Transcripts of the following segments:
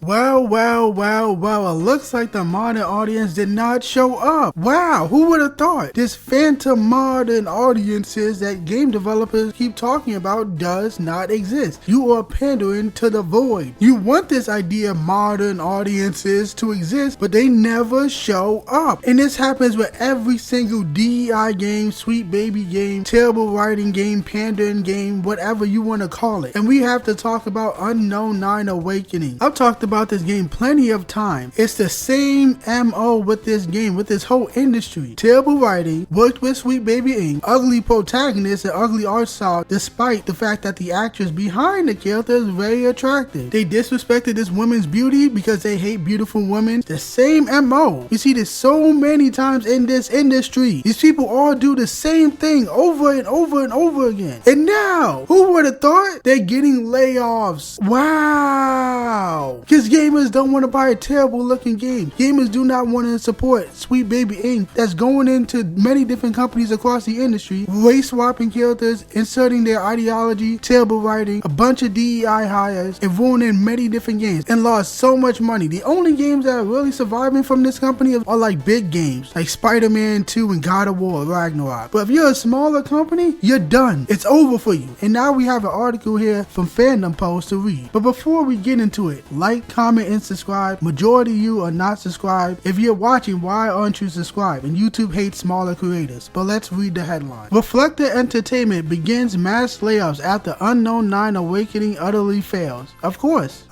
Well, it looks like the modern audience did not show up. Wow, who would have thought? This phantom modern audiences that game developers keep talking about does not exist. You are pandering to the void. You want this idea of modern audiences to exist, but they never show up. And this happens with every single DEI game, sweet baby game, terrible writing game, pandering game, whatever you want to call it. And we have to talk about Unknown 9 Awakening. I've talked about this game plenty of time. It's the same MO with this game, with this whole industry. Terrible writing, worked with Sweet Baby Inc., ugly protagonists and ugly art style, despite the fact that the actress behind the character is very attractive. They disrespected this woman's beauty because they hate beautiful women. The same MO. You see this so many times in this industry. These people all do the same thing over and over and over again. And now, who would have thought they're getting layoffs? Wow. Because gamers don't want to buy a terrible looking game. Gamers do not want to support Sweet Baby Inc. that's going into many different companies across the industry, race swapping characters, inserting their ideology, terrible writing, a bunch of DEI hires, and ruining many different games and lost so much money. The only games that are really surviving from this company are like big games like Spider-Man 2 and God of War Ragnarok. But if you're a smaller company, you're done. It's over for you. And now we have an article here from Fandom Post to read. But before we get into it, like, comment, and subscribe. Majority of you are not subscribed. If you're watching, why aren't you subscribed? And YouTube hates smaller creators. But let's read the headline. Reflector Entertainment begins mass layoffs after Unknown 9 Awakening utterly fails. Of course.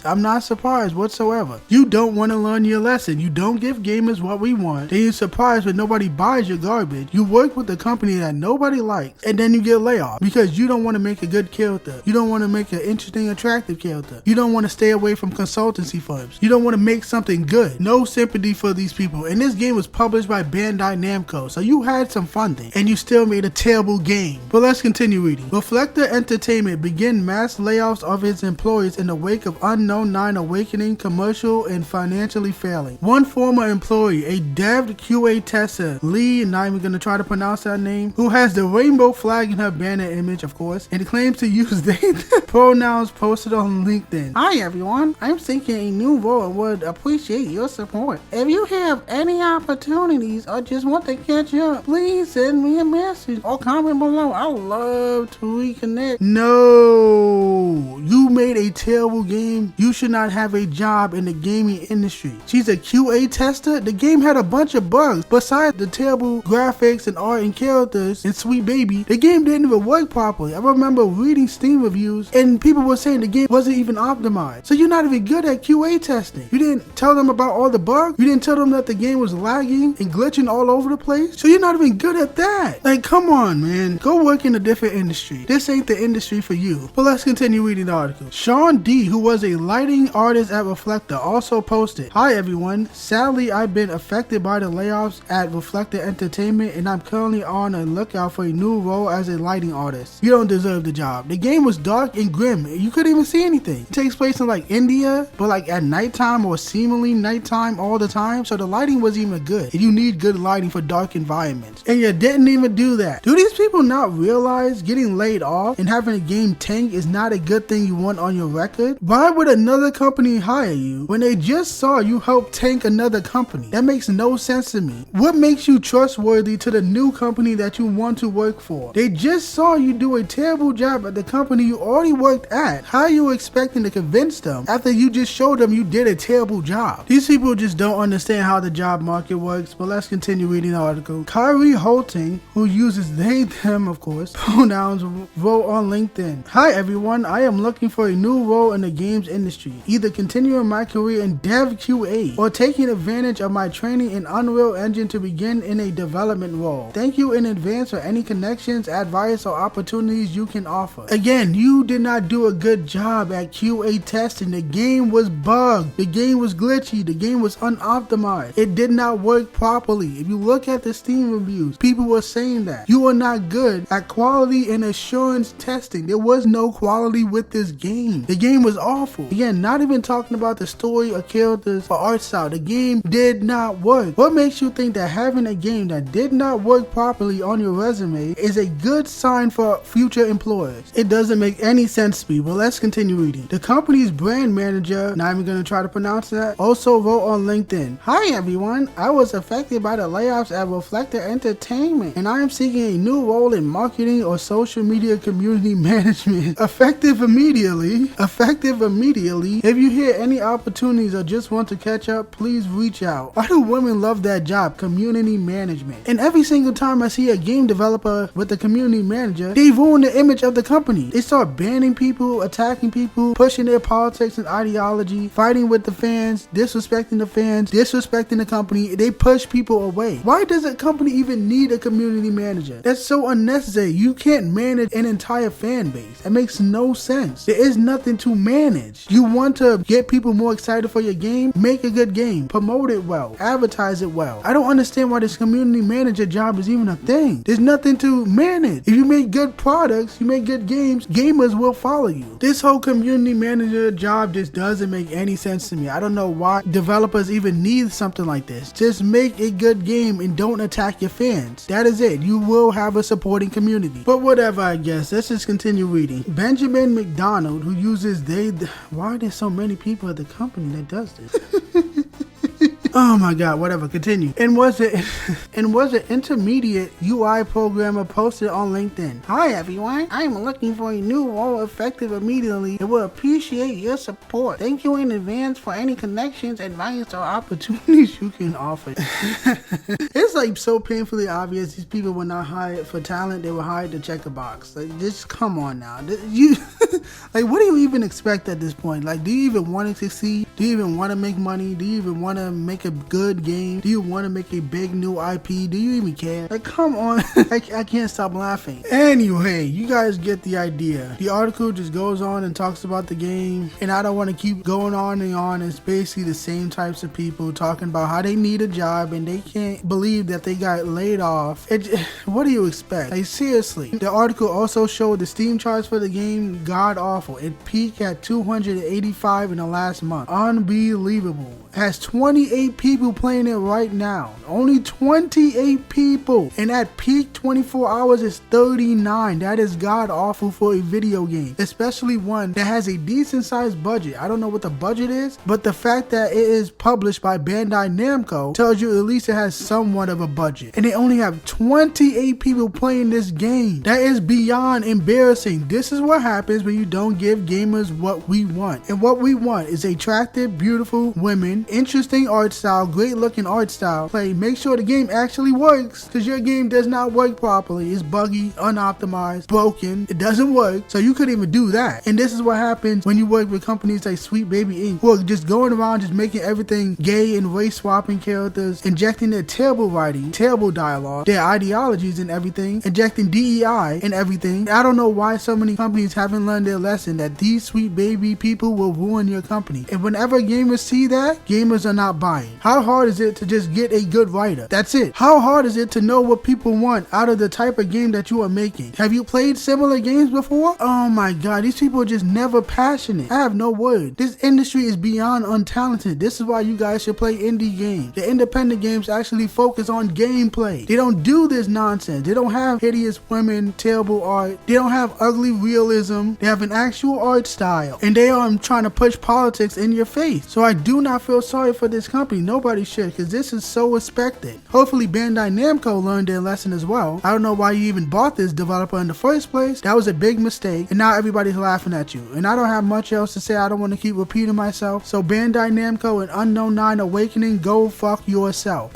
I'm not surprised whatsoever. You don't want to learn your lesson. You don't give gamers what we want. Then you're surprised when nobody buys your garbage. You work with a company that nobody likes, and then you get laid off because you don't want to make a good character. You don't want to make an interesting, attractive character. You don't want to stay away from consultancy firms. You don't want to make something good. No sympathy for these people. And this game was published by Bandai Namco, so you had some funding, and you still made a terrible game. But let's continue reading. Reflector Entertainment began mass layoffs of its employees in the wake of Unknown 9 Awakening commercial and financially failing. One former employee, a dev QA tester, Lee, not even going to try to pronounce that name, who has the rainbow flag in her banner image, of course, and claims to use they pronouns, posted on LinkedIn. Hi everyone, I'm seeking a new role and would appreciate your support. If you have any opportunities or just want to catch up, please send me a message or comment below. I would love to reconnect. No, you made a terrible game. You should not have a job in the gaming industry. She's a QA tester. The game had a bunch of bugs. Besides the terrible graphics and art and characters and Sweet Baby, the game didn't even work properly. I remember reading Steam reviews and people were saying the game wasn't even optimized. So you're not even good at QA testing. You didn't tell them about all the bugs. You didn't tell them that the game was lagging and glitching all over the place. So you're not even good at that. Like, come on, man. Go work in a different industry. This ain't the industry for you. But let's continue reading the article. Sean D, who was a lighting artist at Reflector, also posted, "Hi everyone. Sadly, I've been affected by the layoffs at Reflector Entertainment and I'm currently on a lookout for a new role as a lighting artist. You don't deserve the job. The game was dark and grim. You couldn't even see anything. It takes place in like India, but like at nighttime or seemingly nighttime all the time. So the lighting wasn't even good. And you need good lighting for dark environments. And you didn't even do that. Do these people not realize getting laid off and having a game tank is not a good thing you want on your record? Why would another company hire you when they just saw you help tank another company? That makes no sense to me. What makes you trustworthy to the new company that you want to work for? They just saw you do a terrible job at the company you already worked at. How are you expecting to convince them after you just showed them you did a terrible job? These people just don't understand how the job market works. But let's continue reading the article. Kyrie Holting, who uses they, them, of course, pronouns, wrote on LinkedIn, "Hi everyone, I am looking for a new role in the games industry, either continuing my career in dev QA or taking advantage of my training in Unreal Engine to begin in a development role. Thank you in advance for any connections, advice, or opportunities you can offer." Again, you did not do a good job at QA testing. The game was bugged. The game was glitchy. The game was unoptimized. It did not work properly. If you look at the Steam reviews, people were saying that. You are not good at quality and assurance testing. There was no quality with this game. The game was awful. Again, not even talking about the story or characters or art style. The game did not work. What makes you think that having a game that did not work properly on your resume is a good sign for future employers? It doesn't make any sense to me, but let's continue reading. The company's brand second manager, not even gonna try to pronounce that, also wrote on LinkedIn, "Hi everyone, I was affected by the layoffs at Reflector Entertainment, and I am seeking a new role in marketing or social media community management. Effective immediately. If you hear any opportunities or just want to catch up, please reach out." Why do women love that job? Community management. And every single time I see a game developer with a community manager, they ruin the image of the company. They start banning people, attacking people, pushing their politics and ideology, fighting with the fans, disrespecting the company. They push people away. Why does a company even need a community manager? That's so unnecessary. You can't manage an entire fan base. It makes no sense. There is nothing to manage. You want to get people more excited for your game? Make a good game. Promote it well. Advertise it well. I don't understand why this community manager job is even a thing. There's nothing to manage. If you make good products, you make good games, gamers will follow you. This whole community manager job just doesn't make any sense to me. I don't know why developers even need something like this. Just make a good game and don't attack your fans. That is it. You will have a supporting community. But whatever, I guess. Let's just continue reading. Benjamin McDonald, who uses why are there so many people at the company that does this? Oh my god, whatever, continue. And was an intermediate UI programmer posted on LinkedIn. "Hi everyone, I am looking for a new role effective immediately and will appreciate your support. Thank you in advance for any connections, advice, or opportunities you can offer." It's like so painfully obvious these people were not hired for talent, they were hired to check a box. Like, just come on now. Like, what do you even expect at this point? Like, do you even want to succeed? Do you even want to make money? Do you even want to make a good game? Do you want to make a big new IP? Do you even care? Like, come on. I can't stop laughing. Anyway, you guys get the idea. The article just goes on and talks about the game, and I don't want to keep going on and on. It's basically the same types of people talking about how they need a job and they can't believe that they got laid off. What do you expect? Like, seriously. The article also showed the Steam charts for the game god awful. It peaked at 285 in the last month. Unbelievable. It has 28 people playing it right now. Only 28 people. And at peak 24 hours is 39. That is god awful for a video game. Especially one that has a decent sized budget. I don't know what the budget is, but the fact that it is published by Bandai Namco tells you at least it has somewhat of a budget. And they only have 28 people playing this game. That is beyond embarrassing. This is what happens when you don't give gamers what we want. And what we want is attractive, beautiful women, interesting art style, great looking art style. Make sure the game actually works, because your game does not work properly. It's buggy, unoptimized, broken. It doesn't work. So you couldn't even do that. And this is what happens when you work with companies like Sweet Baby Inc., who are just going around just making everything gay and race swapping characters, injecting their terrible writing, terrible dialogue, their ideologies and everything, injecting DEI and everything. I don't know why so many companies haven't learned their lesson that these Sweet Baby people will ruin your company. And whenever gamers see that, gamers are not buying. How hard is it to just get a good writer? That's it. How hard is it to know what people want out of the type of game that you are making? Have you played similar games before? Oh my god, these people are just never passionate. I have no word. This industry is beyond untalented. This is why you guys should play indie games. The independent games actually focus on gameplay. They don't do this nonsense. They don't have hideous women, terrible art. They don't have ugly realism. They have an actual art style. And they are trying to push politics in your face. So I do not feel sorry for this company. Nobody should, because this is so respected. Hopefully Bandai Namco learned their lesson as well. I don't know why you even bought this developer in the first place. That was a big mistake, and now everybody's laughing at you. And I don't have much else to say. I don't want to keep repeating myself. So Bandai Namco and Unknown 9 Awakening, go fuck yourself.